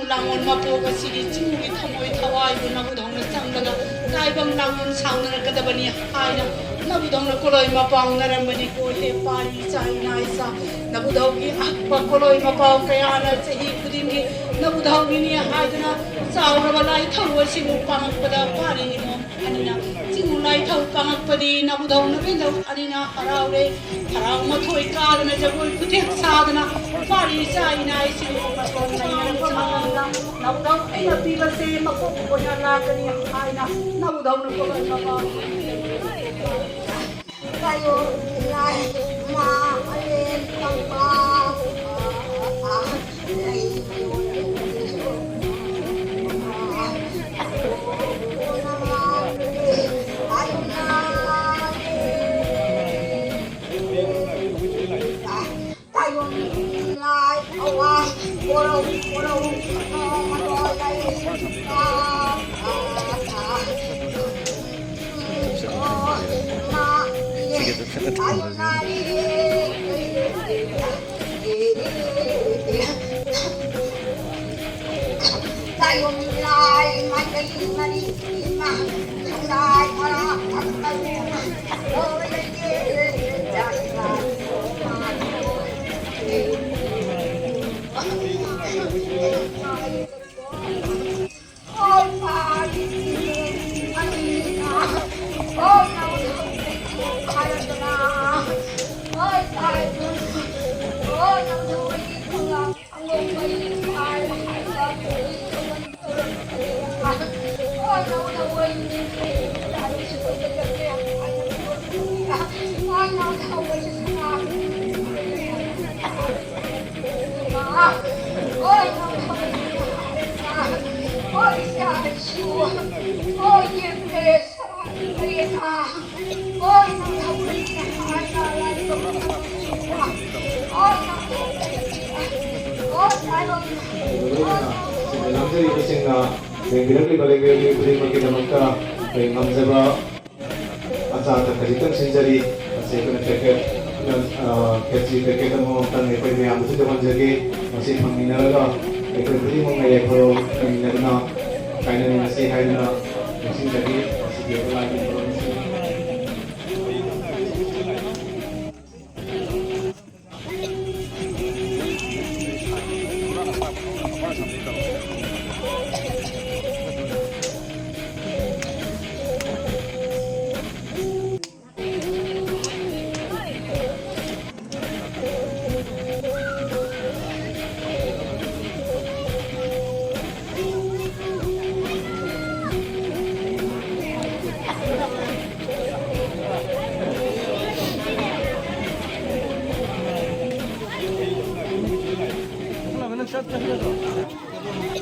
랑원 마포가 시기 친구기 타모이 타와 이거 나고 덩나 쌍다가 까이방 랑원 상나를 까다바니 하이나 나고 덩나 콜로이 마파옹 나람바니 고해 파리 차이나이사 나고 덩기 악바 콜로이 마파옹 그야나 세히 부딩기 나고 덩기니 하이드나 사우라발라이 타워시 무팡악바다 파리 이모 아니나 징울라이 타우 빵악바디 나고 덩나 벤다우 아니나 하라우레 하라우 마토이 까르나 자골 부택 사드나 파리 차이나이시 Nau ay nabiba si mapupunya na kani ay na nau daw na ko na kayo nilay maalin ang pag tayo nilay awa wala tayo nilay mali nilay para Luxury fishing na directly balik beri mungkin nampak kaya ngamzaba asa tak kajitan senjari masih kena paket dan kecil paketamo tan ipay niya masih dapat jagi masih pangminalaga ipay beri mungkin kalau pangminalaga kaya na masih hay na masih jadi masih dia lagi produksi. Shot ka